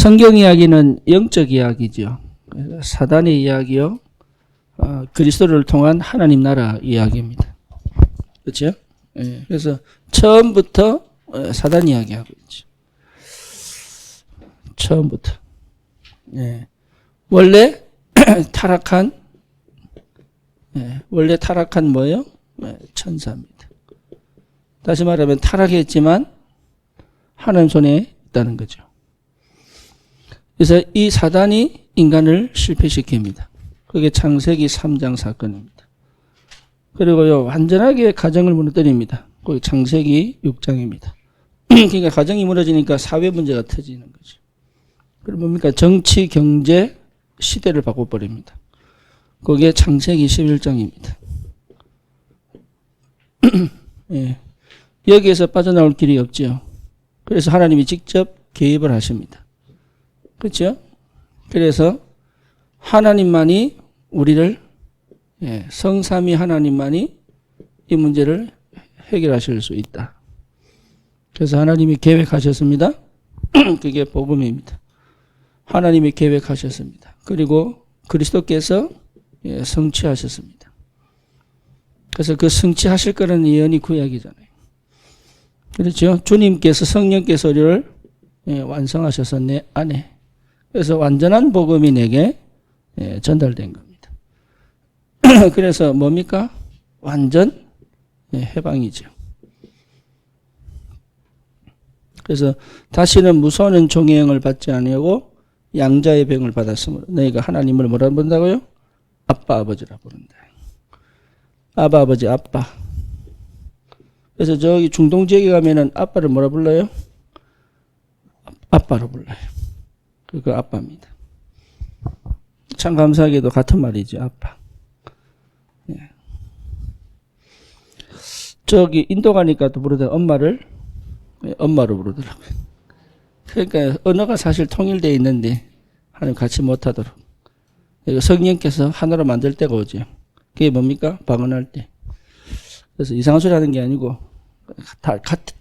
성경 이야기는 영적 이야기죠. 사단의 이야기요. 그리스도를 통한 하나님 나라 이야기입니다. 그렇죠? 예, 그래서 처음부터 사단 이야기하고 있죠. 처음부터. 예. 원래 타락한 뭐예요? 천사입니다. 다시 말하면 타락했지만 하나님 손에 있다는 거죠. 그래서 이 사단이 인간을 실패시킵니다. 그게 창세기 3장 사건입니다. 그리고요, 완전하게 가정을 무너뜨립니다. 그게 창세기 6장입니다. 그러니까 가정이 무너지니까 사회 문제가 터지는 거죠. 그럼 뭡니까? 정치, 경제, 시대를 바꿔버립니다. 그게 창세기 11장입니다. 예. 여기에서 빠져나올 길이 없죠. 그래서 하나님이 직접 개입을 하십니다. 그렇죠? 그래서 하나님만이 우리를, 성삼위 하나님만이 이 문제를 해결하실 수 있다. 그래서 하나님이 계획하셨습니다. 그게 복음입니다. 하나님이 계획하셨습니다. 그리고 그리스도께서 성취하셨습니다. 그래서 그 성취하실 거라는 예언이 구약이잖아요. 그렇죠? 주님께서 성령께서 우리를 완성하셔서 내 안에. 그래서 완전한 복음이 내게 전달된 겁니다. 그래서 뭡니까? 완전 해방이죠. 그래서 다시는 무서운 종의 영을 받지 아니하고 양자의 병을 받았으므로 너희가 하나님을 뭐라 부른다고요? 아빠 아버지라 부른다. 아바 아버지 아빠. 그래서 저기 중동 지역에 가면은 아빠를 뭐라 불러요? 아빠로 불러요. 그 아빠입니다. 참 감사하게도 같은 말이죠. 아빠. 예. 저기 인도 가니까 또 부르다 엄마를 엄마로 부르더라고요. 그러니까 언어가 사실 통일되어 있는데 하나님 같이 못하도록 성령께서 하나로 만들 때가 오죠. 그게 뭡니까? 방언할 때. 그래서 이상한 소리 하는 게 아니고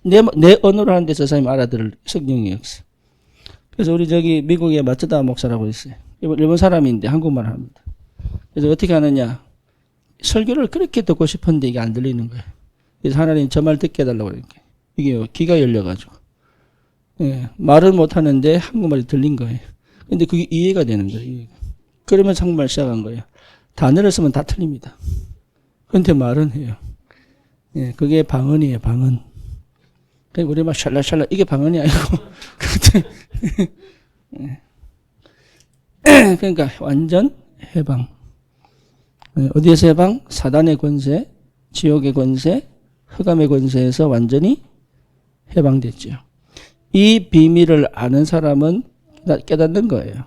내 언어로 하는데 저 사람이 알아들을 성령이 없어. 그래서 우리 저기 미국에 마츠다 목사라고 있어요. 일본 사람인데 한국말 합니다. 그래서 어떻게 하느냐. 설교를 그렇게 듣고 싶은데 이게 안 들리는 거예요. 그래서 하나님 저 말 듣게 해달라고 그러니까. 이게 귀가 열려가지고. 말은 못하는데 한국말이 들린 거예요. 근데 그게 이해가 되는 거예요. 이해가. 그러면서 한국말 시작한 거예요. 단어를 쓰면 다 틀립니다. 근데 말은 해요. 그게 방언이에요, 방언. 우리 막 샬라샬라 이게 방언이 아니고. 그러니까 완전 해방. 어디에서 해방? 사단의 권세, 지옥의 권세, 흑암의 권세에서 완전히 해방됐죠. 이 비밀을 아는 사람은 깨닫는 거예요.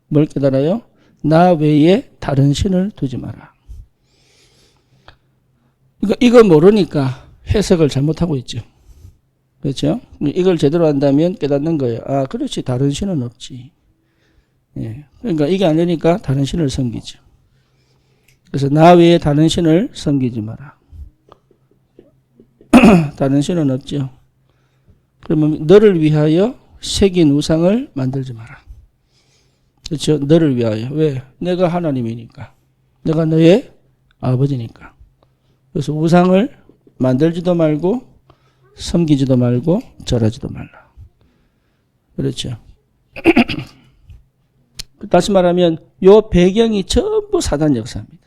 뭘 깨달아요? 나 외에 다른 신을 두지 마라. 이거 모르니까 해석을 잘못하고 있죠. 그렇죠? 이걸 제대로 한다면 깨닫는 거예요. 아, 그렇지. 다른 신은 없지. 그러니까 이게 안 되니까 다른 신을 섬기죠. 그래서 나 외에 다른 신을 섬기지 마라. 다른 신은 없죠. 그러면 너를 위하여 새긴 우상을 만들지 마라. 그렇죠? 너를 위하여. 왜? 내가 하나님이니까. 내가 너의 아버지니까. 그래서 우상을 만들지도 말고 섬기지도 말고 절하지도 말라. 그렇죠? 다시 말하면 요 배경이 전부 사단 역사입니다.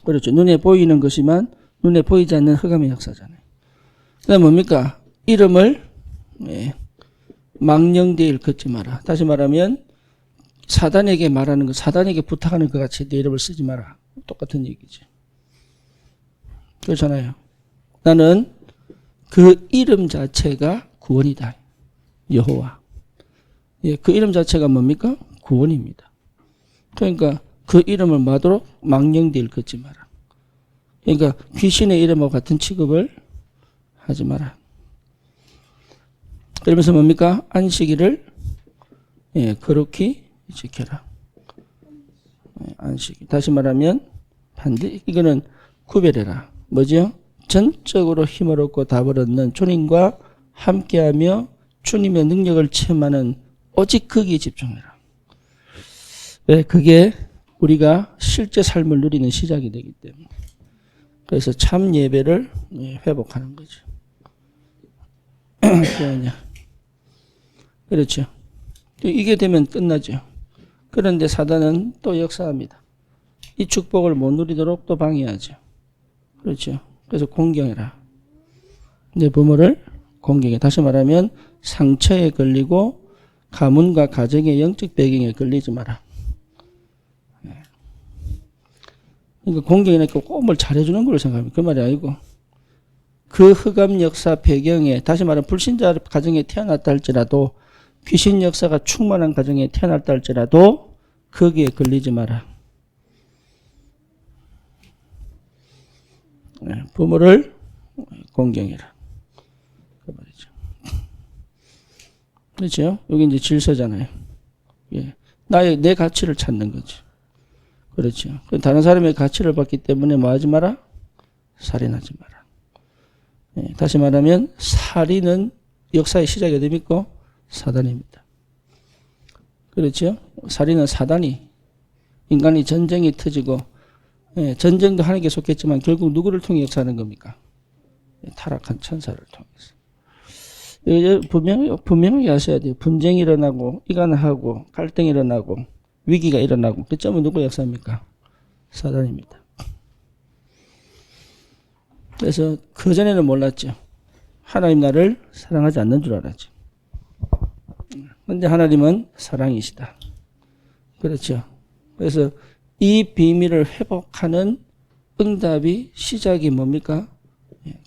그렇죠? 눈에 보이는 것이만 눈에 보이지 않는 흑암의 역사잖아요. 그다음 뭡니까? 이름을 망령되이 일컫지 마라. 다시 말하면 사단에게 말하는 것, 사단에게 부탁하는 것 같이 내 이름을 쓰지 마라. 똑같은 얘기죠. 그렇잖아요. 나는 그 이름 자체가 구원이다. 여호와. 그 이름 자체가 뭡니까? 구원입니다. 그러니까 그 이름을 마도록 망령되이 일컫지 마라. 그러니까 귀신의 이름과 같은 취급을 하지 마라. 그러면서 뭡니까? 안식일을 거룩히 지켜라. 안식. 다시 말하면 반드시 이거는 구별해라. 뭐죠? 전적으로 힘을 얻고 답을 얻는 주님과 함께하며 주님의 능력을 체험하는 오직 거기에 집중해라. 왜? 그게 우리가 실제 삶을 누리는 시작이 되기 때문에. 그래서 참 예배를 회복하는 거죠. 그렇죠. 이게 되면 끝나죠. 그런데 사단은 또 역사합니다. 이 축복을 못 누리도록 또 방해하죠. 그렇죠. 그래서 공경해라. 내 부모를 공경해. 다시 말하면 상처에 걸리고 가문과 가정의 영적 배경에 걸리지 마라. 그러니까 공경이니까 꼭 뭘 잘해주는 걸로 생각합니다. 그 말이 아니고 그 흑암 역사 배경에 다시 말하면 불신자 가정에 태어났다 할지라도 귀신 역사가 충만한 가정에 태어났다 할지라도 거기에 걸리지 마라. 부모를 공경해라. 그 말이죠. 그렇죠? 여기 이제 질서잖아요. 예. 내 가치를 찾는 거죠. 그렇죠. 다른 사람의 가치를 받기 때문에 뭐 하지 마라? 살인하지 마라. 예. 다시 말하면 살인은 역사의 시작이 어디입니까? 사단입니다. 그렇죠? 살인은 사단이 인간이 전쟁이 터지고 전쟁도 하나님께 속했지만 결국 누구를 통해 역사하는 겁니까? 타락한 천사를 통해서. 분명하게 아셔야 돼요. 분쟁이 일어나고 이간하고 갈등이 일어나고 위기가 일어나고 그 점은 누구 역사입니까? 사단입니다. 그래서 그전에는 몰랐죠. 하나님 나를 사랑하지 않는 줄 알았죠. 그런데 하나님은 사랑이시다. 그렇죠. 그래서 이 비밀을 회복하는 응답이 시작이 뭡니까?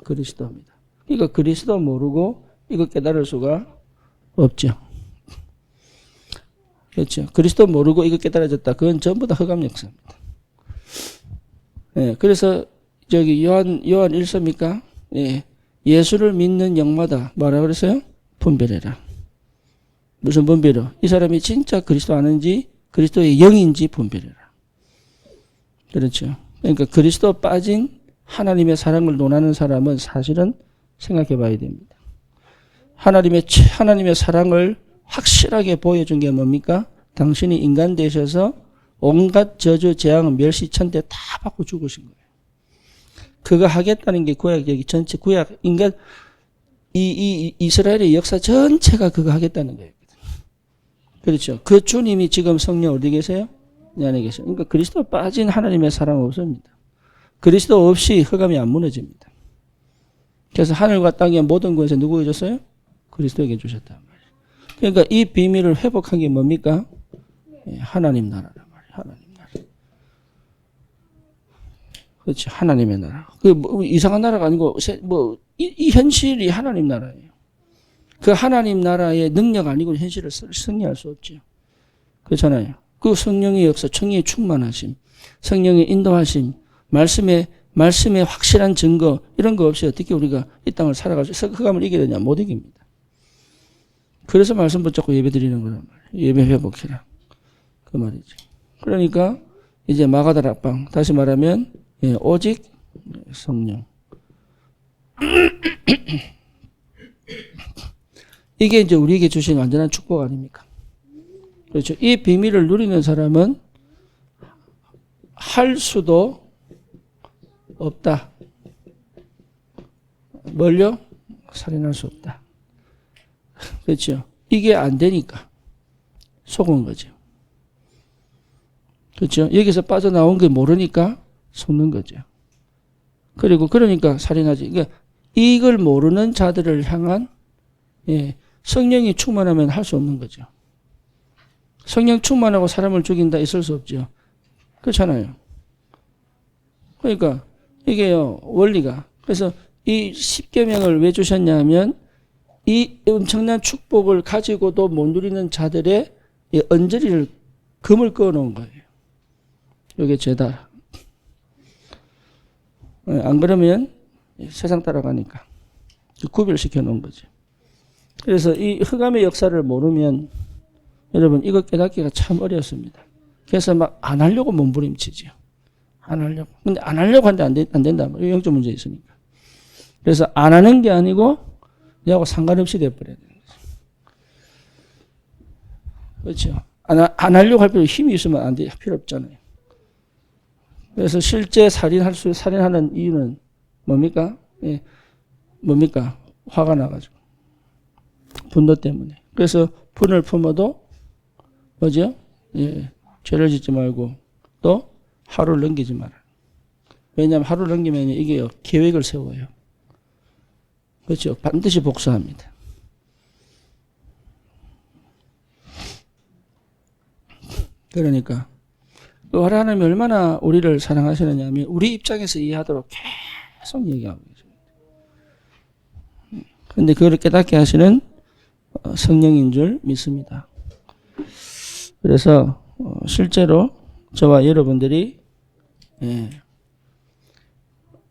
그리스도입니다. 그러니까 그리스도 모르고 이거 깨달을 수가 없죠. 그렇죠. 그리스도 모르고 이거 깨달아졌다. 그건 전부 다 흑암 역사입니다. 그래서 저기 요한 1서입니까? 예수를 믿는 영마다 뭐라고 그랬어요? 분별해라. 무슨 분별이요? 이 사람이 진짜 그리스도 아는지 그리스도의 영인지 분별해라. 그렇죠. 그러니까 그리스도 빠진 하나님의 사랑을 논하는 사람은 사실은 생각해 봐야 됩니다. 하나님의 사랑을 확실하게 보여준 게 뭡니까? 당신이 인간 되셔서 온갖 저주, 재앙, 멸시, 천대 다 받고 죽으신 거예요. 그거 하겠다는 게 구약, 여기 전체 구약, 인간, 이스라엘의 역사 전체가 그거 하겠다는 거예요. 그렇죠. 그 주님이 지금 성령 어디 계세요? 내 안에 계세요. 그러니까 그리스도 빠진 하나님의 사랑 없습니다. 그리스도 없이 흑암이 안 무너집니다. 그래서 하늘과 땅의 모든 것에 누구에게 줬어요? 그리스도에게 주셨단 말이에요. 그러니까 이 비밀을 회복한 게 뭡니까? 하나님 나라란 말이에요. 하나님 나라. 그렇지. 하나님의 나라. 뭐 이상한 나라가 아니고 이 현실이 하나님 나라예요. 그 하나님 나라의 능력 아니고 현실을 승리할 수 없죠. 그렇잖아요. 그 성령의 역사, 청의의 충만하심, 성령의 인도하심, 말씀의 확실한 증거 이런 거 없이 어떻게 우리가 이 땅을 살아가서 흑암을 이겨야 되냐? 못 이깁니다. 그래서 말씀 붙잡고 예배 드리는 거란 말이에요. 예배 회복해라. 그 말이죠. 그러니까 이제 마가다락방 다시 말하면 오직 성령. 이게 이제 우리에게 주신 완전한 축복 아닙니까? 그렇죠. 이 비밀을 누리는 사람은 할 수도 없다. 뭘요? 살인할 수 없다. 그렇죠. 이게 안 되니까 속은 거죠. 그렇죠. 여기서 빠져나온 게 모르니까 속는 거죠. 그리고 그러니까 살인하지. 그러니까 이걸 모르는 자들을 향한 성령이 충만하면 할 수 없는 거죠. 성령 충만하고 사람을 죽인다 있을 수 없죠. 그렇잖아요. 그러니까 이게요 원리가. 그래서 이 십계명을 왜 주셨냐면 이 엄청난 축복을 가지고도 못 누리는 자들의 언저리를 금을 꺼놓은 거예요. 이게 죄다. 안 그러면 세상 따라가니까 구별시켜 놓은 거죠. 그래서 이 흑암의 역사를 모르면 여러분 이거 깨닫기가 참 어렵습니다. 그래서 막 안 하려고 몸부림치죠. 안 하려고. 근데 안 하려고 하는데 안 된다. 영적 문제 있으니까. 그래서 안 하는 게 아니고 내하고 상관없이 돼버려야 되는 거죠. 그렇죠. 안 하려고 할 필요 힘이 있으면 안 돼. 필요 없잖아요. 그래서 실제 살인하는 이유는 뭡니까? 예. 뭡니까? 화가 나가지고. 분노 때문에. 그래서 분을 품어도 뭐죠? 예. 죄를 짓지 말고 또 하루를 넘기지 마라. 왜냐하면 하루를 넘기면 이게 계획을 세워요. 그렇죠. 반드시 복수합니다. 그러니까 하나님이 얼마나 우리를 사랑하시느냐 하면 우리 입장에서 이해하도록 계속 얘기하고 계십니다. 그런데 그걸 깨닫게 하시는 성령인 줄 믿습니다. 그래서 실제로 저와 여러분들이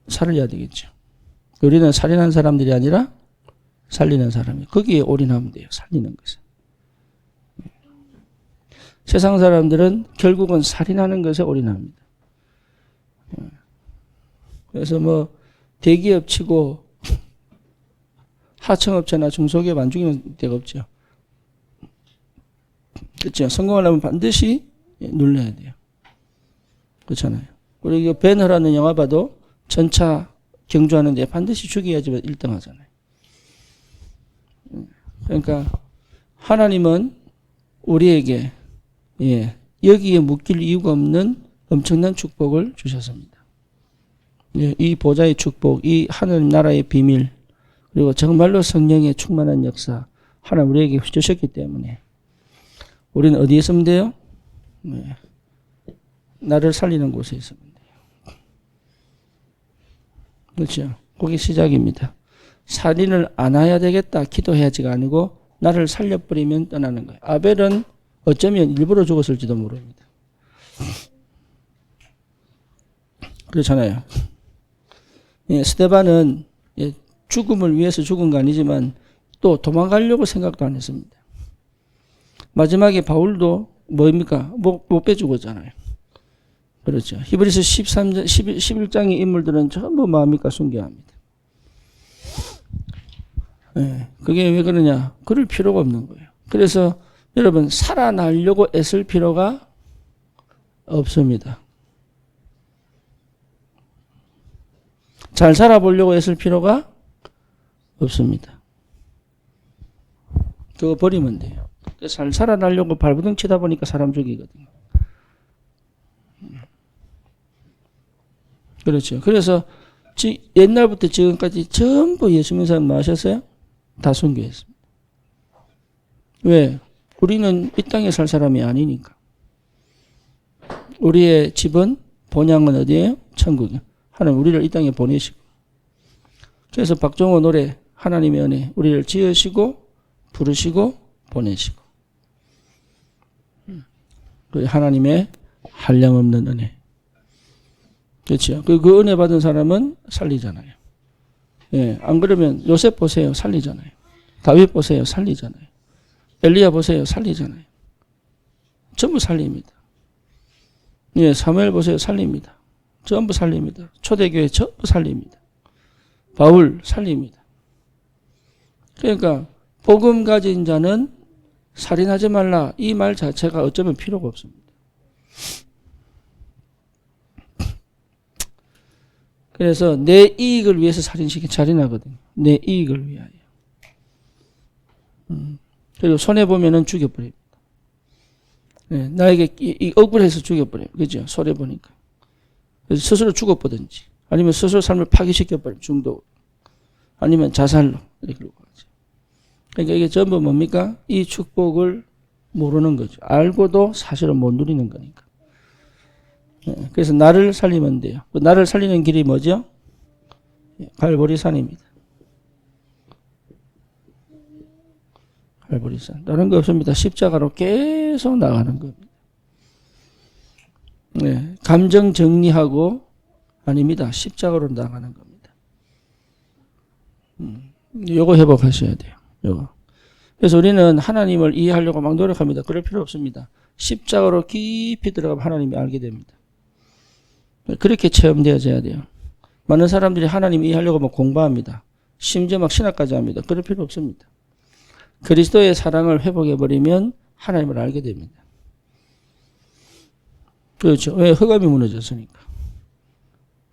살려야 되겠죠. 우리는 살인한 사람들이 아니라 살리는 사람이에요. 거기에 올인하면 돼요. 살리는 것은. 세상 사람들은 결국은 살인하는 것에 올인합니다. 그래서 뭐 대기업 치고 하청업체나 중소기업 안 죽이는 데가 없죠. 그렇죠. 성공하려면 반드시 눌러야 돼요. 그렇잖아요. 우리 배너라는 영화 봐도 전차 경주하는데 반드시 죽여야지만 1등 하잖아요. 그러니까 하나님은 우리에게 여기에 묶일 이유가 없는 엄청난 축복을 주셨습니다. 이 보좌의 축복, 이 하나님 나라의 비밀, 그리고 정말로 성령의 충만한 역사, 하나님 우리에게 주셨기 때문에 우리는 어디에 있으면 돼요? 나를 살리는 곳에 있으면 돼요. 그렇죠? 그게 시작입니다. 살인을 안 해야 되겠다, 기도해야지가 아니고 나를 살려버리면 떠나는 거예요. 아벨은 어쩌면 일부러 죽었을지도 모릅니다. 그렇잖아요. 스데반은 죽음을 위해서 죽은 거 아니지만 또 도망가려고 생각도 안 했습니다. 마지막에 바울도 뭡니까? 못 빼죽었잖아요. 그렇죠. 히브리서 11장의 인물들은 전부 뭡니까? 순교합니다. 그게 왜 그러냐? 그럴 필요가 없는 거예요. 그래서 여러분 살아나려고 애쓸 필요가 없습니다. 잘 살아보려고 애쓸 필요가 없습니다. 그거 버리면 돼요. 잘 살아나려고 발버둥 치다 보니까 사람 죽이거든요. 그렇죠. 그래서 옛날부터 지금까지 전부 예수 믿는 사람 뭐 하셨어요? 다 순교했습니다. 왜? 우리는 이 땅에 살 사람이 아니니까. 우리의 집은 본향은 어디예요? 천국이에요. 하나님 우리를 이 땅에 보내시고. 그래서 박종호 노래 하나님의 은혜 우리를 지으시고 부르시고 보내시고. 하나님의 한량없는 은혜. 그렇죠. 그 은혜 받은 사람은 살리잖아요. 안 그러면 요셉 보세요. 살리잖아요. 다윗 보세요. 살리잖아요. 엘리야 보세요. 살리잖아요. 전부 살립니다. 사무엘 보세요. 살립니다. 전부 살립니다. 초대교회 전부 살립니다. 바울 살립니다. 그러니까 복음 가진 자는 살인하지 말라 이 말 자체가 어쩌면 필요가 없습니다. 그래서 내 이익을 위해서 살인하거든요. 내 이익을 위하여. 그리고 손해보면은 죽여버립니다. 나에게 억울해서 죽여버려요. 그죠? 손해보니까. 그래서 스스로 죽어보든지, 아니면 스스로 삶을 파괴시켜버려요. 중독. 아니면 자살로. 이렇게 하죠. 그러니까 이게 전부 뭡니까? 이 축복을 모르는 거죠. 알고도 사실은 못 누리는 거니까. 그래서 나를 살리면 돼요. 나를 살리는 길이 뭐죠? 갈보리산입니다. 갈보리산. 다른 거 없습니다. 십자가로 계속 나가는 겁니다. 감정 정리하고 아닙니다. 십자가로 나가는 겁니다. 요거 회복하셔야 돼요. 요거. 그래서 우리는 하나님을 이해하려고 막 노력합니다. 그럴 필요 없습니다. 십자가로 깊이 들어가면 하나님이 알게 됩니다. 그렇게 체험되어져야 돼요. 많은 사람들이 하나님 이해하려고 막 공부합니다. 심지어 막 신학까지 합니다. 그럴 필요 없습니다. 그리스도의 사랑을 회복해버리면 하나님을 알게 됩니다. 그렇죠. 왜? 흑암이 무너졌으니까.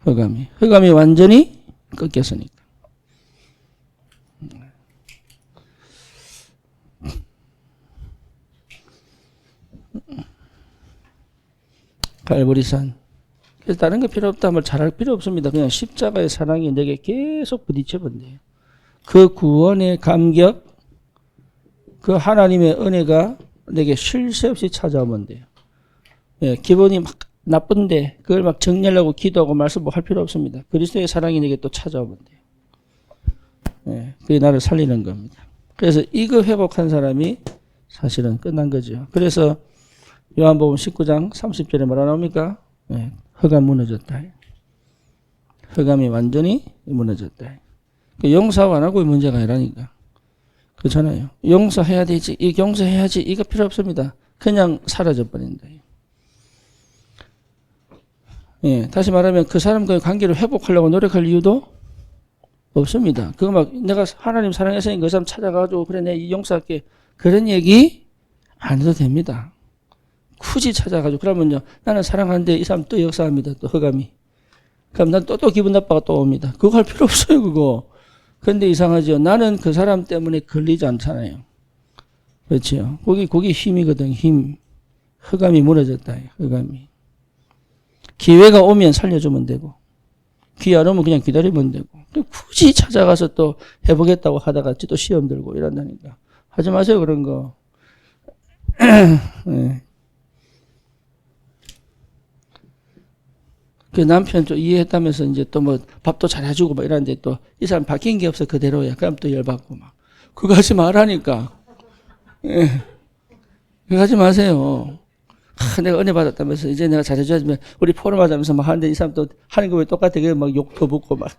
흑암이 완전히 꺾였으니까. 갈보리산. 그래서 다른 거 필요 없다. 뭘 잘할 필요 없습니다. 그냥 십자가의 사랑이 내게 계속 부딪혀 본대요. 그 구원의 감격, 그 하나님의 은혜가 내게 쉴 새 없이 찾아오면 돼요. 예, 기분이 막 나쁜데 그걸 막 정리하려고 기도하고 말씀 뭐 할 필요 없습니다. 그리스도의 사랑이 내게 또 찾아오면 돼요. 예, 그게 나를 살리는 겁니다. 그래서 이거 회복한 사람이 사실은 끝난 거죠. 그래서 요한복음 19장 30절에 뭐라 나옵니까? 예, 흑암 무너졌다. 흑암이 완전히 무너졌다. 용서 안 하고 문제가 아니라니까. 그렇잖아요. 용서해야 되지. 이 용서해야지. 이거 필요 없습니다. 그냥 사라져 버린다. 예, 다시 말하면 그 사람과의 관계를 회복하려고 노력할 이유도 없습니다. 그거 막 내가 하나님 사랑해서 그 사람 찾아가지고 그래 내 용서할게. 그런 얘기 안 해도 됩니다. 굳이 찾아가지고 그러면요 나는 사랑하는데 이 사람 또 역사합니다. 또 흑암이. 그럼 난 또 기분 나빠가 또 옵니다. 그거 할 필요 없어요. 그거. 근데 이상하죠. 나는 그 사람 때문에 걸리지 않잖아요. 그렇죠. 거기 힘이거든. 힘. 흑암이 무너졌다. 흑암이. 기회가 오면 살려주면 되고 기회 안 오면 그냥 기다리면 되고 굳이 찾아가서 또 해보겠다고 하다가 또 시험 들고 이런다니까. 하지 마세요. 그런 거. 네. 그 남편 좀 이해했다면서 이제 또 뭐 밥도 잘 해주고 막 이러는데 또 이 사람 바뀐 게 없어 그대로야. 그럼 또 열받고 막. 그거 하지 말라니까. 예. 그거 하지 마세요. 내가 은혜 받았다면서 이제 내가 잘해줘야지. 우리 포럼 하자면서 막 하는데 이 사람 또 하는 거 왜 똑같아. 막 욕도 붙고 막.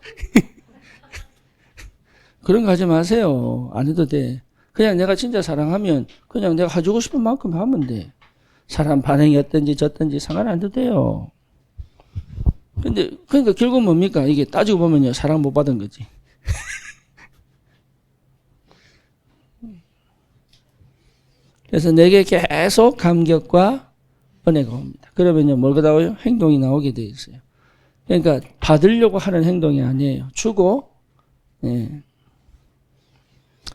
그런 거 하지 마세요. 안 해도 돼. 그냥 내가 진짜 사랑하면 그냥 내가 해주고 싶은 만큼 하면 돼. 사람 반응이 어떤지 저떤지 상관 안 해도 돼요. 근데, 그러니까 결국 뭡니까? 이게 따지고 보면요. 사랑 못 받은 거지. 그래서 내게 계속 감격과 은혜가 옵니다. 그러면요. 뭐가 나와요? 행동이 나오게 돼 있어요. 그러니까 받으려고 하는 행동이 아니에요. 주고, 예.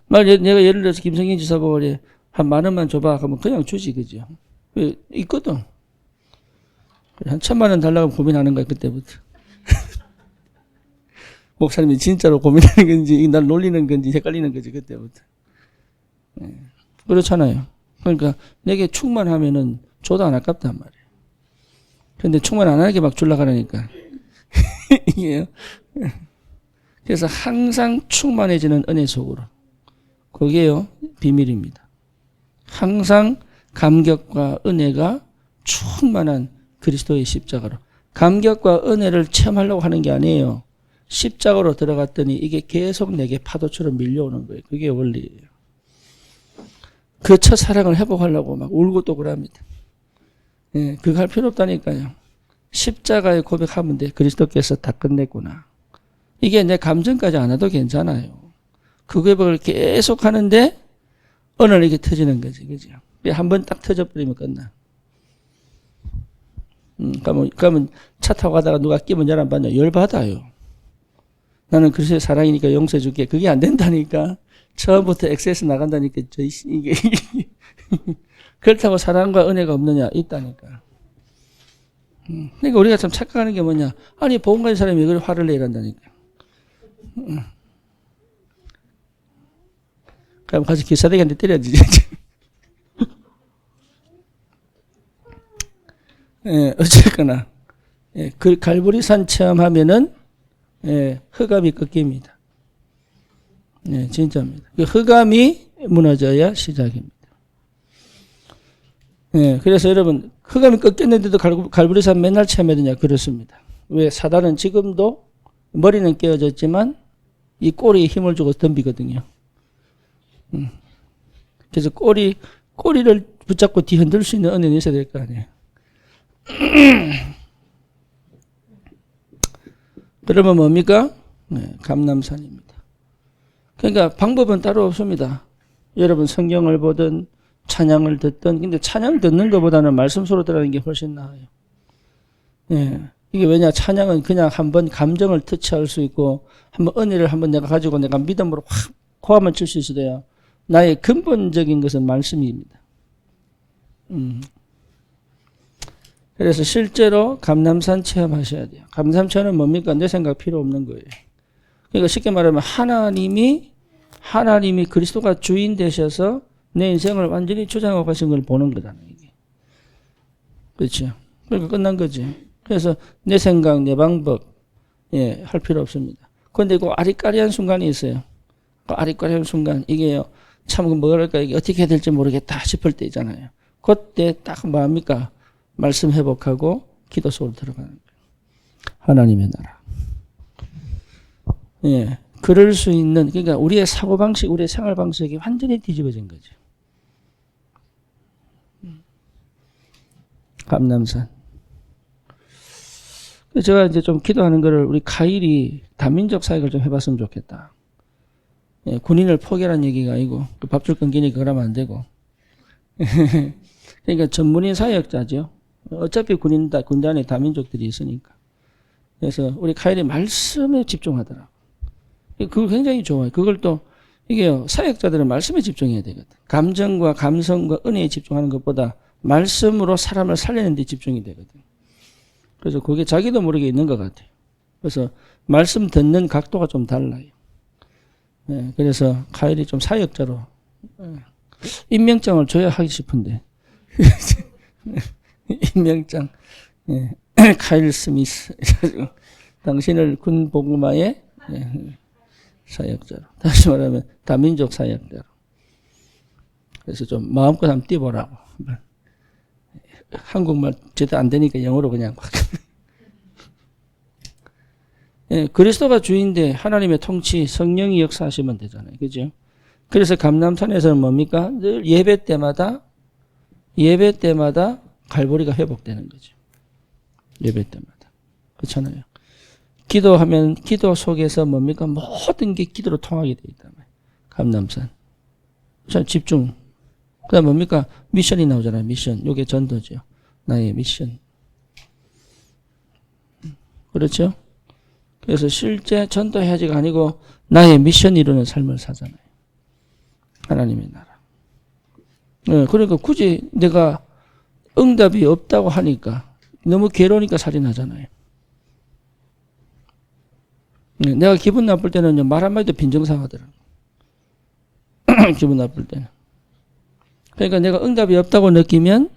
내가 예를 들어서 김성인 지사 보고 한 10,000원만 줘봐. 그러면 그냥 주지, 그죠? 있거든. 한 1,000,000원 달라고 고민하는 거야, 그때부터. 목사님이 진짜로 고민하는 건지, 날 놀리는 건지, 헷갈리는 거지, 그때부터. 네. 그렇잖아요. 그러니까, 내게 충만하면은 줘도 안 아깝단 말이에요. 근데 충만 안 하게 막 주려고 하니까. 이게요. 그래서 항상 충만해지는 은혜 속으로. 그게요, 비밀입니다. 항상 감격과 은혜가 충만한 그리스도의 십자가로. 감격과 은혜를 체험하려고 하는 게 아니에요. 십자가로 들어갔더니 이게 계속 내게 파도처럼 밀려오는 거예요. 그게 원리예요. 그 첫사랑을 회복하려고 막 울고 또 그럽니다. 예, 그거 할 필요 없다니까요. 십자가에 고백하면 돼. 그리스도께서 다 끝냈구나. 이게 내 감정까지 안 해도 괜찮아요. 그 고백을 계속 하는데 어느 날 이게 터지는 거지. 그죠? 한 번 딱 터져버리면 끝나. 그러면 차 타고 가다가 누가 끼면 열 안 받냐? 열 받아요. 나는 그리스도의 사랑이니까 용서해 줄게. 그게 안 된다니까. 처음부터 엑세스 나간다니까. 이게. 그렇다고 사랑과 은혜가 없느냐? 있다니까. 그러니까 우리가 참 착각하는 게 뭐냐? 아니, 복음 가진 사람이 왜 그래 화를 내야 한다니까. 그럼 가서 기사대기한테 때려야지. 예, 어쨌거나. 예, 그 갈보리산 체험하면은, 예, 흑암이 꺾입니다. 예, 진짜입니다. 그 흑암이 무너져야 시작입니다. 예, 그래서 여러분, 흑암이 꺾였는데도 갈보리산 맨날 체험해야 되냐? 그렇습니다. 왜? 사단은 지금도 머리는 깨어졌지만 이 꼬리에 힘을 주고 덤비거든요. 그래서 꼬리를 붙잡고 뒤흔들 수 있는 은혜는 있어야 될 거 아니에요. 그러면 뭡니까? 네, 감람산입니다. 그러니까 방법은 따로 없습니다. 여러분 성경을 보든 찬양을 듣든. 근데 찬양 듣는 것보다는 말씀 수로 들어가는 게 훨씬 나아요. 예. 이게 왜냐, 찬양은 그냥 한번 감정을 터치할 수 있고, 한번 은혜를 한번 내가 가지고 내가 믿음으로 확 고함을 칠 수 있어야 나의 근본적인 것은 말씀입니다. 그래서 실제로 감람산 체험하셔야 돼요. 감람산 체험은 뭡니까? 내 생각 필요 없는 거예요. 그러니까 쉽게 말하면 하나님이 그리스도가 주인 되셔서 내 인생을 완전히 주장하고 가신 걸 보는 거잖아요. 이게. 그렇죠? 그러니까 끝난 거지. 그래서 내 생각, 내 방법, 예, 할 필요 없습니다. 그런데 그 아리까리한 순간이 있어요. 그 아리까리한 순간, 이게요, 참, 뭐랄까, 이게 어떻게 해야 될지 모르겠다 싶을 때 있잖아요. 그때 딱 뭐합니까? 말씀 회복하고 기도 속으로 들어가는 거예요. 하나님의 나라. 예. 그럴 수 있는, 그러니까 우리의 사고방식, 우리의 생활방식이 완전히 뒤집어진 거죠. 감람산. 제가 이제 좀 기도하는 거를 우리 카일이 다민족 사역을 좀 해봤으면 좋겠다. 예, 군인을 포기하라는 얘기가 아니고, 밥줄 끊기니까 그러면 안 되고. 그러니까 전문인 사역자죠. 어차피 군대 안에 다민족들이 있으니까. 그래서 우리 카일이 말씀에 집중하더라고. 그거 굉장히 좋아요. 그걸 또, 이게요, 사역자들은 말씀에 집중해야 되거든. 감정과 감성과 은혜에 집중하는 것보다 말씀으로 사람을 살리는 데 집중이 되거든. 그래서 그게 자기도 모르게 있는 것 같아요. 그래서 말씀 듣는 각도가 좀 달라요. 예, 그래서 카일이 좀 사역자로, 임명장을 줘야 하기 싶은데. 임명장, 예, 카일 스미스. 당신을 군 복음화의, 예, 사역자로. 다시 말하면 다민족 사역자로. 그래서 좀 마음껏 한번 뛰어보라고. 한국말 제대로 안 되니까 영어로 그냥 막. 예, 그리스도가 주인데 하나님의 통치, 성령이 역사하시면 되잖아요. 그죠? 그래서 감람산에서는 뭡니까? 늘 예배 때마다 갈보리가 회복되는 거죠. 예배 때마다. 그렇잖아요. 기도하면 기도 속에서 뭡니까? 모든 게 기도로 통하게 되어 있단 말이에요. 감람산. 자, 집중. 그 다음 뭡니까? 미션이 나오잖아요. 미션. 요게 전도죠. 나의 미션. 그렇죠? 그래서 실제 전도해야지가 아니고 나의 미션 이루는 삶을 사잖아요. 하나님의 나라. 네, 그러니까 굳이 내가 응답이 없다고 하니까 너무 괴로우니까 살인하잖아요. 네, 내가 기분 나쁠 때는 말 한마디도 빈정상하더라고요. 기분 나쁠 때는. 그러니까 내가 응답이 없다고 느끼면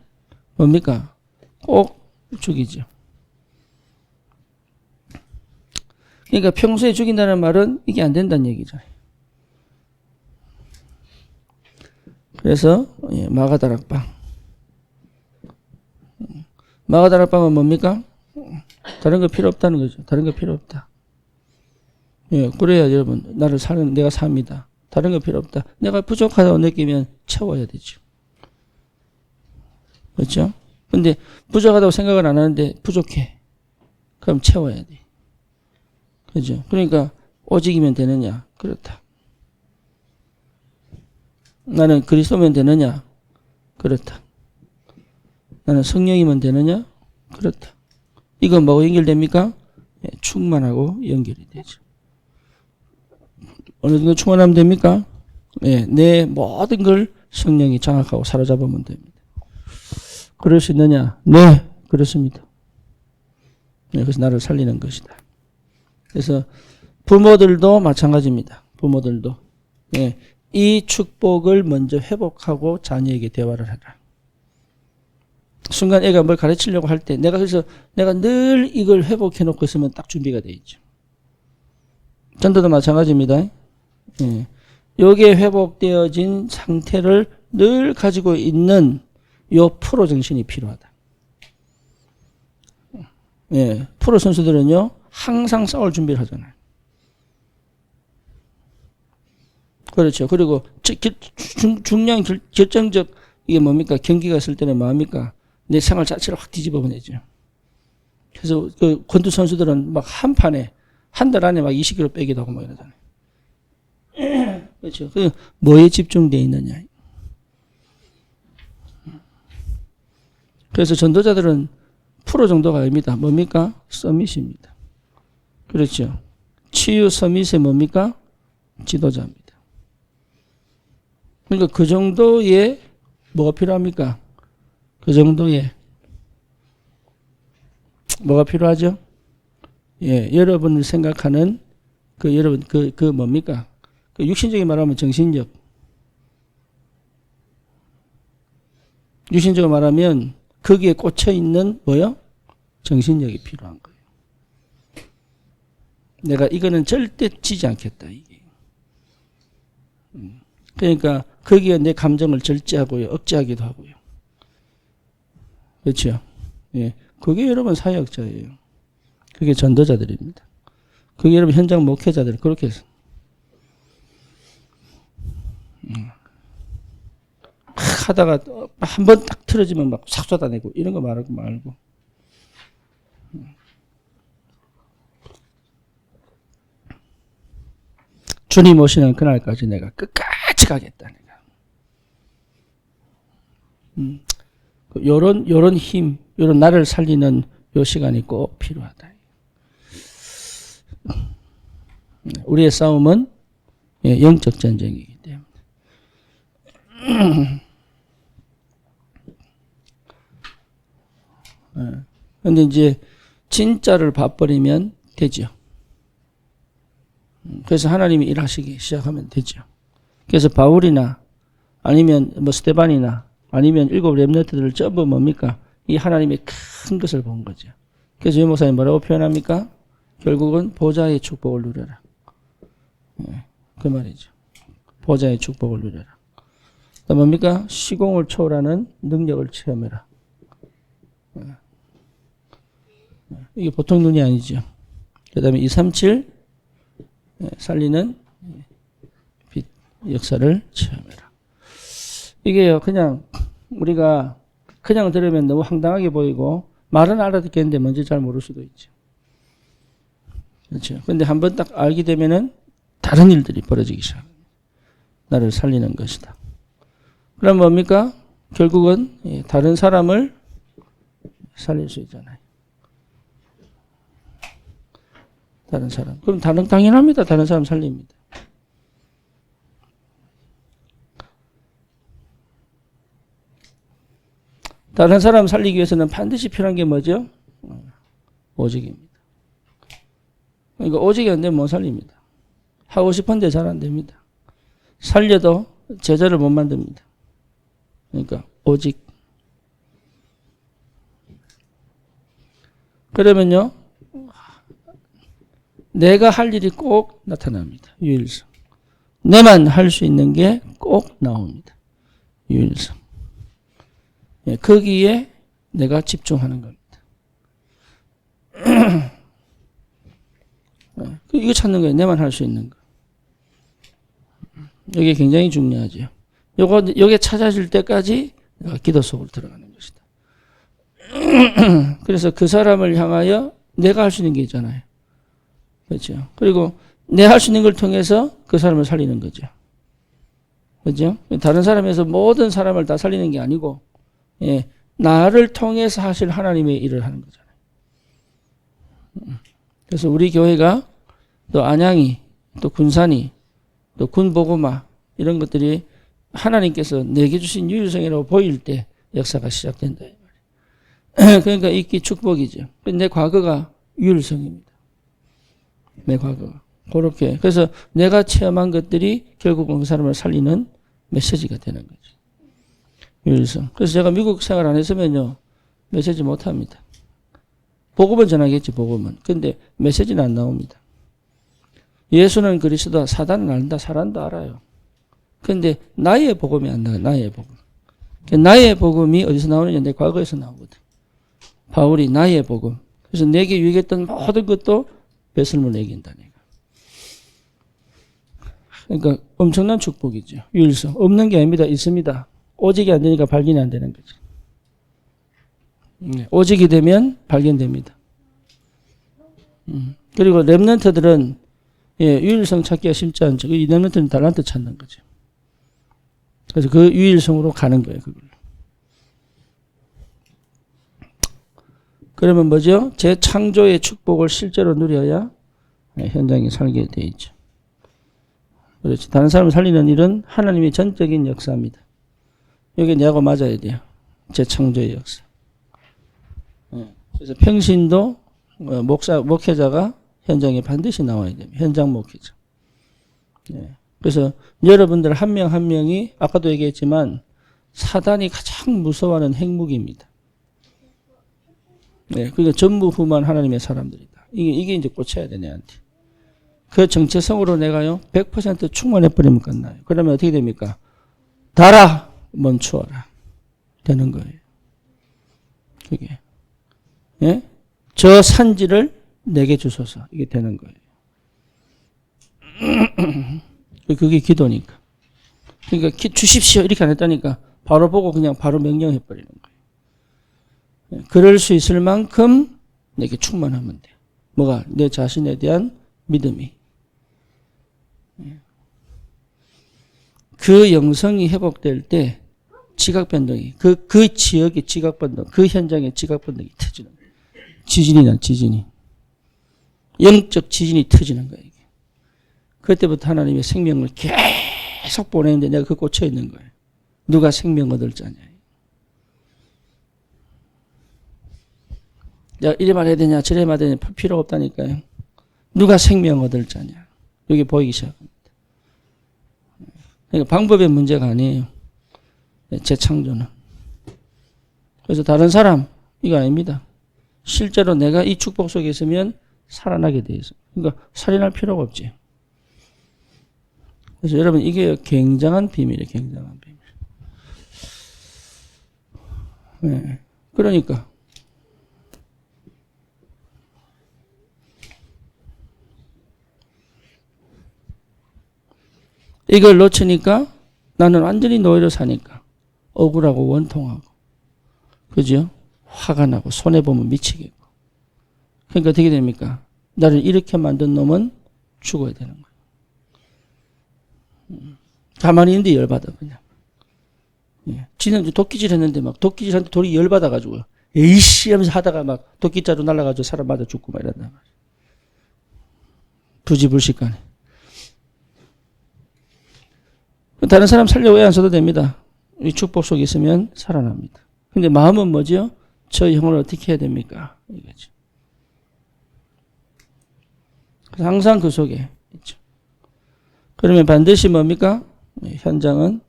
뭡니까? 꼭 죽이죠. 그러니까 평소에 죽인다는 말은 이게 안 된다는 얘기잖아요. 그래서 예, 마가다락방. 마가다락방은 뭡니까? 다른 거 필요 없다는 거죠. 다른 거 필요 없다. 예, 그래야 여러분 나를 사는 내가 삽니다. 다른 거 필요 없다. 내가 부족하다고 느끼면 채워야 되죠. 그렇죠? 근데 부족하다고 생각을 안 하는데 부족해. 그럼 채워야 돼. 그죠? 그러니까 오직이면 되느냐? 그렇다. 나는 그리스도면 되느냐? 그렇다. 나는 성령이면 되느냐? 그렇다. 이건 뭐하고 연결됩니까? 예, 충만하고 연결이 되죠. 어느 정도 충만하면 됩니까? 예, 내 모든 걸 성령이 장악하고 사로잡으면 됩니다. 그럴 수 있느냐? 네, 그렇습니다. 네, 그래서 나를 살리는 것이다. 그래서 부모들도 마찬가지입니다. 부모들도. 예, 이 축복을 먼저 회복하고 자녀에게 대화를 해라. 순간 애가 뭘 가르치려고 할 때 그래서 내가 늘 이걸 회복해 놓고 있으면 딱 준비가 돼 있죠. 전도도 마찬가지입니다. 예. 요게 회복되어진 상태를 늘 가지고 있는 요 프로 정신이 필요하다. 예. 프로 선수들은요, 항상 싸울 준비를 하잖아요. 그렇죠. 그리고 중요한 결정적 이게 뭡니까? 경기가 있을 때는 뭐합니까? 내 생활 자체를 확 뒤집어 보내죠. 그래서 그 권투 선수들은 막 한 판에 한 달 안에 막 20kg 빼기도 하고 막 이러잖아요. 그렇죠. 그 뭐에 집중되어 있느냐. 그래서 전도자들은 프로 정도가 아닙니다. 뭡니까? 서밋입니다. 그렇죠. 치유 서밋의 뭡니까? 지도자입니다. 그러니까 그 정도의 뭐가 필요합니까? 그 정도의 뭐가 필요하죠? 예, 여러분을 생각하는 여러분 뭡니까? 그 육신적인 말하면 정신력. 육신적으로 말하면 거기에 꽂혀 있는 뭐요? 정신력이 필요한 거예요. 내가 이거는 절대 지지 않겠다 이게. 그러니까 거기에 내 감정을 절제하고요, 억제하기도 하고요. 그렇죠? 예, 그게 여러분 사역자예요. 그게 전도자들입니다. 그게 여러분 현장 목회자들 그렇게 해서 하다가 한 번 딱 틀어지면 막 싹 쏟아내고 이런 거 말고. 주님 오시는 그날까지 내가 끝까지 가겠다. 내가. 요런 힘, 요런 나를 살리는 요 시간이 꼭 필요하다. 우리의 싸움은 영적 전쟁이기 때문에. 근데 이제 진짜를 봐버리면 되죠. 그래서 하나님이 일하시기 시작하면 되죠. 그래서 바울이나 아니면 뭐 스테반이나 아니면 7 렘넌트들을 전부 뭡니까? 이 하나님의 큰 것을 본 거죠. 그래서 유 목사님 뭐라고 표현합니까? 결국은 보좌의 축복을 누려라. 그 말이죠. 보좌의 축복을 누려라. 또 뭡니까? 시공을 초월하는 능력을 체험해라. 이게 보통 눈이 아니죠. 그 다음에 237 살리는 빛 역사를 체험해라. 이게요, 그냥 우리가 그냥 들으면 너무 황당하게 보이고 말은 알아듣겠는데 뭔지 잘 모를 수도 있죠. 그렇죠. 근데 한번 딱 알게 되면은 다른 일들이 벌어지기 시작합니다. 나를 살리는 것이다. 그럼 뭡니까? 결국은 다른 사람을 살릴 수 있잖아요. 다른 사람. 그럼 당연합니다. 다른 사람 살립니다. 다른 사람 살리기 위해서는 반드시 필요한 게 뭐죠? 오직입니다. 그러니까 오직이 안 되면 못 살립니다. 하고 싶은데 잘 안 됩니다. 살려도 제자를 못 만듭니다. 그러니까 오직. 그러면요, 내가 할 일이 꼭 나타납니다. 유일성. 내만 할 수 있는 게 꼭 나옵니다. 유일성. 예, 거기에 내가 집중하는 겁니다. 이거 찾는 거예요. 내만 할 수 있는 거. 이게 굉장히 중요하죠. 요게 찾아질 때까지 내가 기도 속으로 들어가는 것이다. 그래서 그 사람을 향하여 내가 할 수 있는 게 있잖아요. 그렇죠. 그리고 내 할 수 있는 걸 통해서 그 사람을 살리는 거죠. 그렇죠. 다른 사람에서 모든 사람을 다 살리는 게 아니고, 예, 나를 통해서 하실 하나님의 일을 하는 거잖아요. 그래서 우리 교회가 또 안양이, 또 군산이, 또 군보고마 이런 것들이 하나님께서 내게 주신 유일성이라고 보일 때 역사가 시작된다. 그러니까 이게 축복이죠. 내 과거가 유일성입니다. 내 과거가. 그렇게. 그래서 내가 체험한 것들이 결국은 그 사람을 살리는 메시지가 되는 거죠. 유일성. 그래서 제가 미국 생활 안 했으면요, 메시지 못 합니다. 복음은 전하겠지, 복음은. 근데 메시지는 안 나옵니다. 예수는 그리스도다, 사단은 안다, 사람도 알아요. 근데 나의 복음이 안 나와요, 나의 복음. 나의 복음이 어디서 나오느냐, 내 과거에서 나오거든. 바울이 나의 복음. 그래서 내게 유익했던 모든 것도 배설물 내긴다, 내가. 그러니까 엄청난 축복이죠. 유일성. 없는 게 아닙니다. 있습니다. 오직이 안 되니까 발견이 안 되는 거죠. 오직이 되면 발견됩니다. 그리고 렘넌트들은 유일성 찾기가 쉽지 않죠. 이 렘넌트는 달란트 찾는 거죠. 그래서 그 유일성으로 가는 거예요. 그걸. 그러면 뭐죠? 재창조의 축복을 실제로 누려야 현장에 살게 돼 있죠. 그렇지. 다른 사람을 살리는 일은 하나님의 전적인 역사입니다. 여기 내하고 맞아야 돼요. 재창조의 역사. 그래서 평신도 목회자가 현장에 반드시 나와야 됩니다. 현장 목회자. 그래서 여러분들 한 명 한 명이 아까도 얘기했지만 사단이 가장 무서워하는 핵무기입니다. 그러니까 전무후무한 하나님의 사람들이다. 이게 이제 꽂혀야 돼, 내한테. 그 정체성으로 내가요, 100% 충만해버리면 끝나요. 그러면 어떻게 됩니까? 달아, 멈추어라. 되는 거예요. 그게. 예? 저 산지를 내게 주소서. 이게 되는 거예요. 그게 기도니까. 그러니까 주십시오. 이렇게 안 했다니까. 바로 보고 그냥 바로 명령해버리는 거예요. 그럴 수 있을 만큼 내게 충만하면 돼요. 뭐가? 내 자신에 대한 믿음이. 그 영성이 회복될 때 지각변동이, 그 지역의 지각변동, 그 현장의 지각변동이 터지는 거예요. 지진이 난 지진이. 영적 지진이 터지는 거예요. 이게. 그때부터 하나님의 생명을 계속 보내는데 내가 그 꽂혀 있는 거예요. 누가 생명 얻을 자냐. 야, 이래 말해야 되냐, 저래 말해야 되냐, 필요가 없다니까요. 누가 생명 얻을 자냐. 여기 보이기 시작합니다. 그러니까 방법의 문제가 아니에요. 재창조는. 그래서 다른 사람, 이거 아닙니다. 실제로 내가 이 축복 속에 있으면 살아나게 돼 있어요. 그러니까 살인할 필요가 없지. 그래서 여러분, 이게 굉장한 비밀이에요. 굉장한 비밀. 네. 그러니까. 이걸 놓치니까 나는 완전히 노예로 사니까 억울하고 원통하고, 그죠? 화가 나고 손해보면 미치겠고. 그러니까 어떻게 됩니까? 나를 이렇게 만든 놈은 죽어야 되는 거예요. 가만히 있는데 열받아 그냥. 지난주 도끼질 했는데 막 도끼질한테 돌이 열받아가지고 에이씨 하면서 하다가 막 도끼자루 날라가지고 사람 맞아 죽고 막 이런단 말이야. 부지불식간에. 다른 사람 살려 왜 안 써도 됩니다. 이 축복 속에 있으면 살아납니다. 근데 마음은 뭐죠? 저 영혼을 어떻게 해야 됩니까? 이거죠. 그래서 항상 그 속에 있죠. 그러면 반드시 뭡니까? 현장은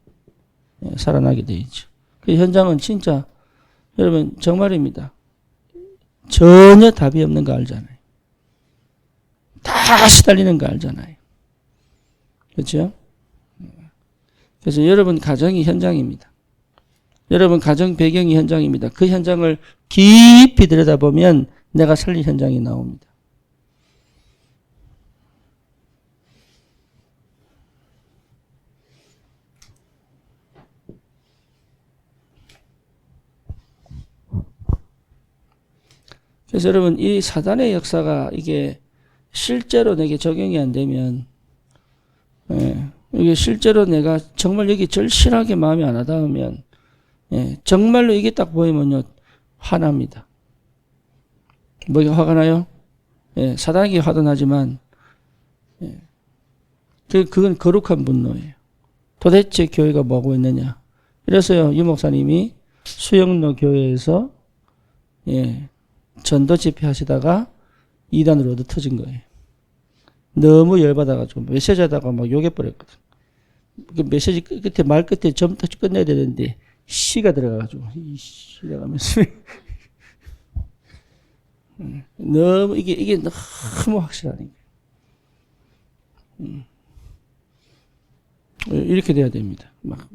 살아나게 되어 있죠. 그 현장은 진짜 여러분 정말입니다. 전혀 답이 없는 거 알잖아요. 다 시달리는 거 알잖아요. 그렇죠? 그래서 여러분 가정이 현장입니다. 여러분 가정 배경이 현장입니다. 그 현장을 깊이 들여다보면 내가 살린 현장이 나옵니다. 그래서 여러분 이 사단의 역사가 이게 실제로 내게 적용이 안 되면 이게 실제로 내가 정말 여기 절실하게 마음이 안 와닿으면 정말로 이게 딱 보이면요 화납니다. 뭐가 화가 나요? 사단에게 화도 나지만 그건 거룩한 분노예요. 도대체 교회가 뭐하고 있느냐. 그래서요 유 목사님이 수영로 교회에서 전도 집회하시다가 이단으로 얻어 터진 거예요. 너무 열받아가지고 메시지 하다가 막 욕해버렸거든. 그 메시지 끝에 말 끝에 점 끝내야 되는데 시가 들어가가지고 이씨 들어가면서 너무 이게 너무 확실하니까 이렇게 돼야 됩니다. 막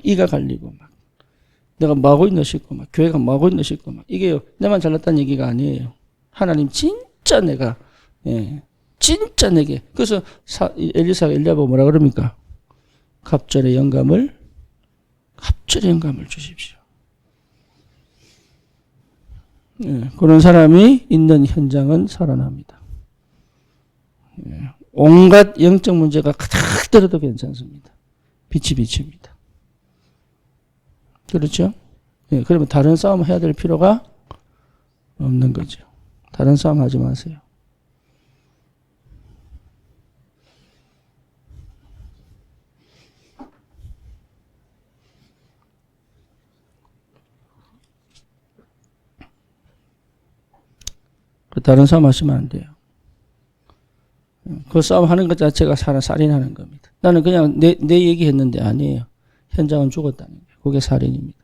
이가 갈리고 막 내가 뭐하고 있나 싶고 막 교회가 뭐하고 있나 싶고 막 이게요 내만 잘났다는 얘기가 아니에요. 하나님 진짜 내가 진짜 내게 그래서 엘리사가 엘리야보고 뭐라 그럽니까? 갑절의 영감을 주십시오. 그런 사람이 있는 현장은 살아납니다. 온갖 영적 문제가 가득 들어도 괜찮습니다. 빛이 비칩니다. 그렇죠? 그러면 다른 싸움 해야 될 필요가 없는 거죠. 다른 싸움 하지 마세요. 다른 싸움 하시면 안 돼요. 그 싸움 하는 것 자체가 사람 살인하는 겁니다. 나는 그냥 내 얘기 했는데 아니에요. 현장은 죽었다는 거예요. 그게 살인입니다.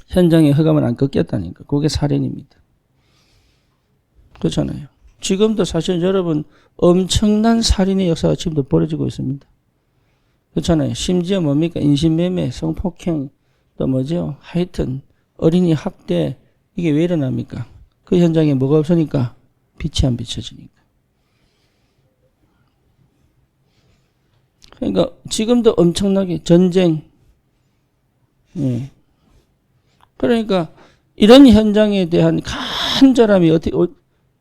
현장의 허감은 안 꺾였다니까. 그게 살인입니다. 그렇잖아요. 지금도 사실 여러분 엄청난 살인의 역사가 지금도 벌어지고 있습니다. 그렇잖아요. 심지어 뭡니까? 인신매매, 성폭행, 또 뭐죠? 하여튼 어린이 학대 이게 왜 일어납니까? 그 현장에 뭐가 없으니까 빛이 안 비춰지니까. 그러니까 지금도 엄청나게 전쟁. 예. 그러니까 이런 현장에 대한 간절함이 어떻게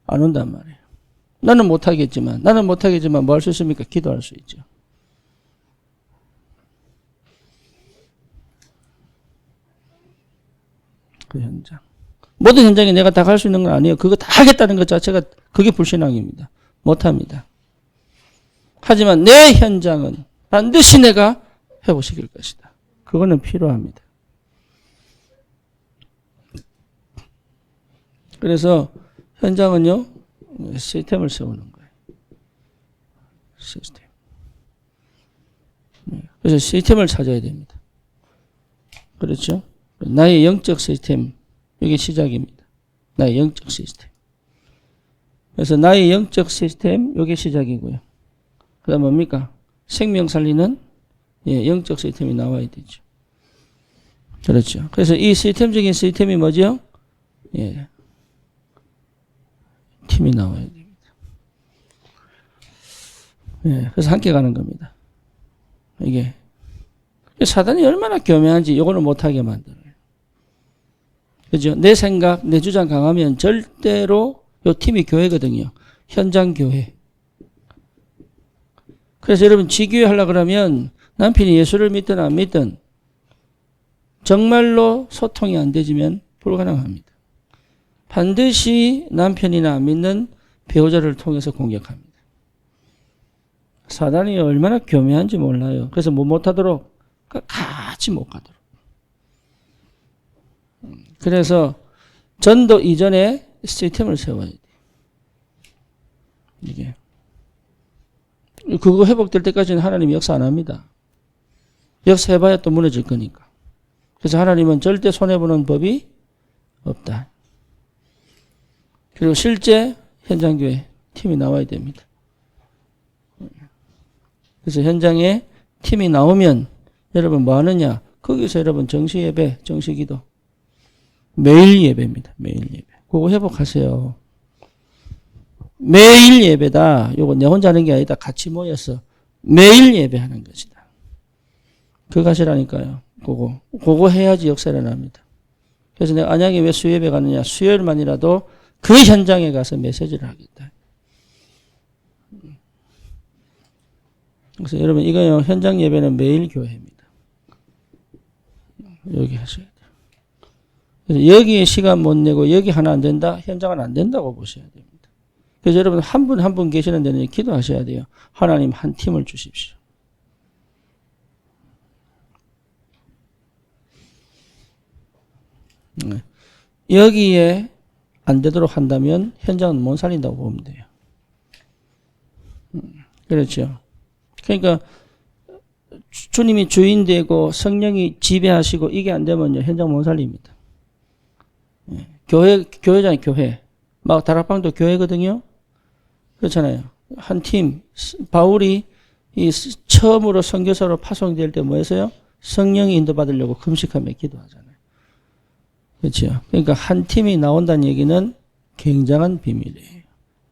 안 온단 말이에요. 나는 못하겠지만 뭐 할 수 있습니까? 기도할 수 있죠. 그 현장. 모든 현장에 내가 다 갈 수 있는 건 아니에요. 그거 다 하겠다는 것 자체가 그게 불신앙입니다. 못합니다. 하지만 내 현장은 반드시 내가 회복시킬 것이다. 그거는 필요합니다. 그래서 현장은요, 시스템을 세우는 거예요. 시스템. 그래서 시스템을 찾아야 됩니다. 그렇죠? 나의 영적 시스템, 이게 시작입니다. 나의 영적 시스템. 그래서 나의 영적 시스템, 이게 시작이고요. 그 다음 뭡니까? 생명 살리는 영적 시스템이 나와야 되죠. 그렇죠. 그래서 이 시스템적인 시스템이 뭐죠? 예. 팀이 나와야 됩니다. 예. 그래서 함께 가는 겁니다. 이게. 사단이 얼마나 교묘한지 이거는 못하게 만들어요. 그죠? 내 생각, 내 주장 강하면 절대로 요 팀이 교회거든요. 현장 교회. 그래서 여러분 지교회 하려고 그러면 남편이 예수를 믿든 안 믿든 정말로 소통이 안 되지면 불가능합니다. 반드시 남편이나 안 믿는 배우자를 통해서 공격합니다. 사단이 얼마나 교묘한지 몰라요. 그래서 뭐 못하도록 같이 못 가도록. 그래서 전도 이전에 시스템을 세워야 돼요. 이게. 그거 회복될 때까지는 하나님이 역사 안 합니다. 역사해봐야 또 무너질 거니까. 그래서 하나님은 절대 손해보는 법이 없다. 그리고 실제 현장교회 팀이 나와야 됩니다. 그래서 현장에 팀이 나오면 여러분 뭐 하느냐? 거기서 여러분 정시예배, 정시기도. 매일 예배입니다. 매일 예배. 그거 회복하세요. 매일 예배다. 요거 내 혼자 하는 게 아니다. 같이 모여서 매일 예배하는 것이다. 그거 하시라니까요. 그거 해야지 역사 일어납니다. 그래서 내가 안양에 왜 수요예배 가느냐. 수요일만이라도 그 현장에 가서 메시지를 하겠다. 그래서 여러분 이거요. 현장 예배는 매일 교회입니다. 여기 하셔야 돼요. 그래서 여기에 시간 못 내고 여기 하나 안 된다? 현장은 안 된다고 보셔야 됩니다. 그래서 여러분 한 분 한 분 계시는 데는 기도하셔야 돼요. 하나님 한 팀을 주십시오. 여기에 안 되도록 한다면 현장은 못 살린다고 보면 돼요. 그렇죠. 그러니까 주님이 주인 되고 성령이 지배하시고 이게 안 되면요. 현장 못 살립니다. 교회잖아요. 교회. 막 다락방도 교회거든요. 그렇잖아요. 한 팀, 바울이 처음으로 선교사로 파송될 때 뭐 했어요? 성령이 인도받으려고 금식하며 기도하잖아요. 그렇죠. 그러니까 한 팀이 나온다는 얘기는 굉장한 비밀이에요.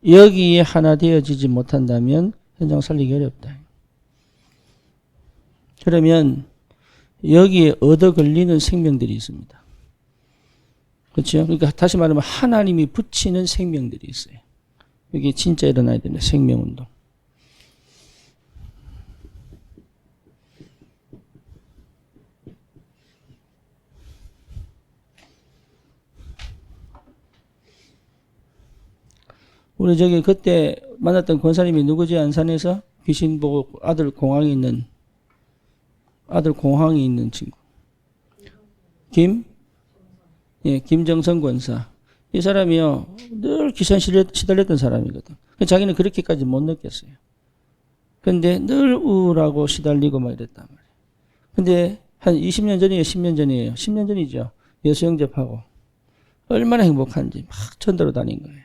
여기에 하나 되어지지 못한다면 현장 살리기 어렵다. 그러면 여기에 얻어 걸리는 생명들이 있습니다. 그렇죠. 그러니까 다시 말하면 하나님이 붙이는 생명들이 있어요. 여기 진짜 일어나야 되는 생명운동. 우리 저기 그때 만났던 권사님이 누구지? 안산에서 귀신 보고 아들 공황이 있는 친구. 김정선 권사. 이 사람이요, 늘 귀신 시달렸던 사람이거든. 자기는 그렇게까지 못 느꼈어요. 근데 늘 우울하고 시달리고 막 이랬단 말이에요. 근데 한 20년 전이에요, 10년 전이에요. 10년 전이죠. 여수 영접하고. 얼마나 행복한지 막 전도로 다닌 거예요.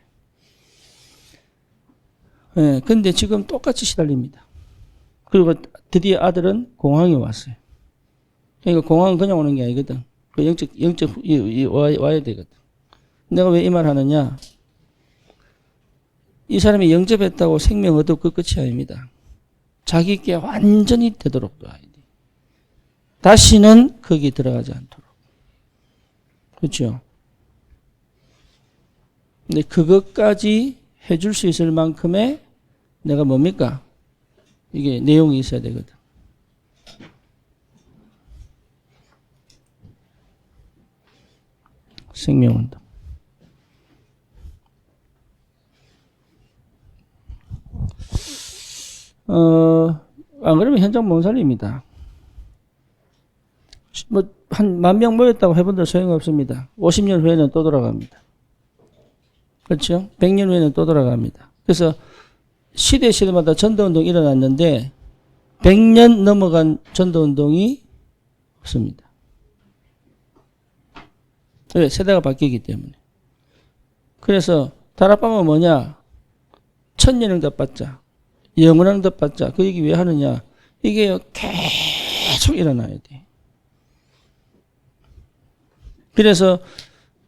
예, 근데 지금 똑같이 시달립니다. 그리고 드디어 아들은 공황이 왔어요. 그러니까 공황은 그냥 오는 게 아니거든. 그 영적, 와야 되거든. 내가 왜 이 말 하느냐? 이 사람이 영접했다고 생명 얻고 그 끝이 아닙니다. 자기께 완전히 되도록 도와야 돼. 다시는 거기 들어가지 않도록. 그렇죠? 근데 그것까지 해줄 수 있을 만큼의 내가 뭡니까? 이게 내용이 있어야 되거든. 생명운동. 안 그러면 현장 몸살입니다. 한 10,000명 모였다고 해본들 소용없습니다. 50년 후에는 또 돌아갑니다. 그렇죠? 100년 후에는 또 돌아갑니다. 그래서 시대마다 전도운동이 일어났는데 100년 넘어간 전도운동이 없습니다. 왜? 세대가 바뀌기 때문에. 그래서 다락방은 뭐냐? 천년응답받자. 영원응답받자. 그 얘기 왜 하느냐? 이게 계속 일어나야 돼. 그래서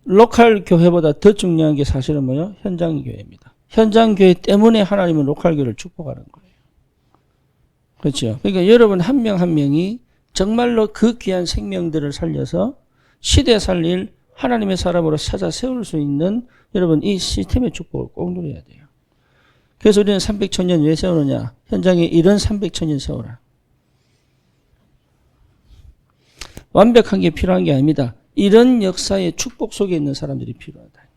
로컬 교회보다 더 중요한 게 사실은 뭐예요? 현장 교회입니다. 현장 교회 때문에 하나님은 로컬 교회를 축복하는 거예요. 그렇죠? 그러니까 여러분 한 명 한 명이 정말로 그 귀한 생명들을 살려서 시대 살릴 하나님의 사람으로 찾아 세울 수 있는 여러분 이 시스템의 축복을 꼭 누려야 돼요. 그래서 우리는 300,000년 왜 세우느냐? 현장에 이런 300,000년 세우라. 완벽한 게 필요한 게 아닙니다. 이런 역사의 축복 속에 있는 사람들이 필요하다.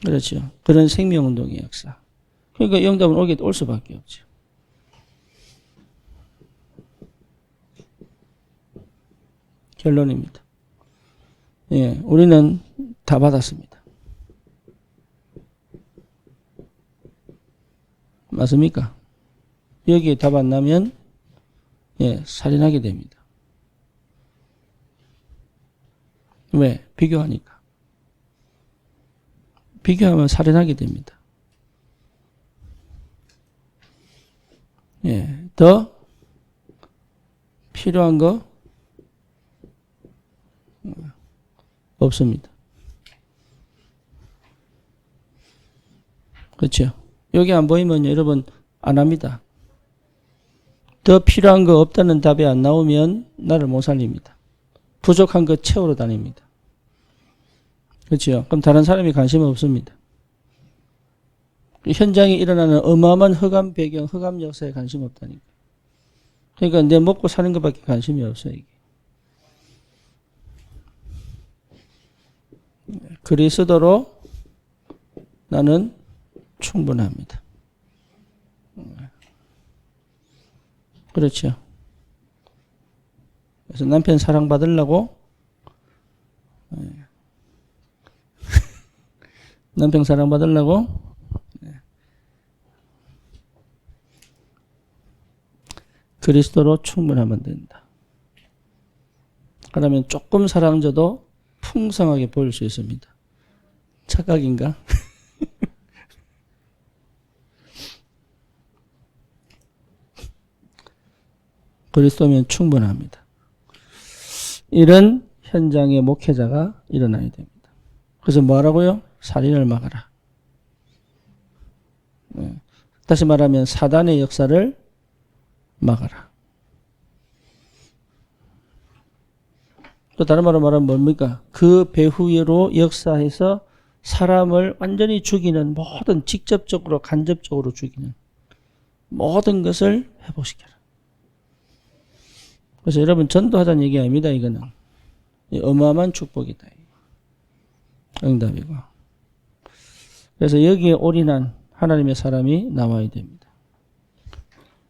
그렇죠. 그런 생명운동의 역사. 그러니까 영답은 올 수밖에 없죠. 결론입니다. 예, 우리는 다 받았습니다. 맞습니까? 여기에 답 안 나면 예, 살인하게 됩니다. 왜? 비교하니까. 비교하면 살인하게 됩니다. 예, 더 필요한 거 없습니다. 그렇죠? 여기 안 보이면 여러분 안 합니다. 더 필요한 거 없다는 답이 안 나오면 나를 못 살립니다. 부족한 거 채우러 다닙니다. 그렇죠? 그럼 다른 사람이 관심 없습니다. 현장에 일어나는 어마어마한 흑암 배경, 흑암 역사에 관심 없다니까. 그러니까 내 먹고 사는 것밖에 관심이 없어요. 이게. 그리스도로 나는 충분합니다. 그렇죠. 그래서 남편 사랑받으려고 남편 사랑받으려고 그리스도로 충분하면 된다. 그러면 조금 사랑 줘도 풍성하게 보일 수 있습니다. 착각인가? 그리스도면 충분합니다. 이런 현장의 목회자가 일어나야 됩니다. 그래서 뭐라고요? 살인을 막아라. 다시 말하면 사단의 역사를 막아라. 또 다른 말로 말하면 뭡니까? 그 배후로 역사해서 사람을 완전히 죽이는 모든 직접적으로 간접적으로 죽이는 모든 것을 회복시켜라. 그래서 여러분 전도하자는 얘기 아닙니다. 이거는 어마어마한 축복이다. 응답이고. 그래서 여기에 올인한 하나님의 사람이 나와야 됩니다.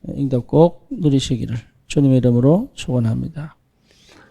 응답 꼭 누리시기를 주님의 이름으로 축원합니다.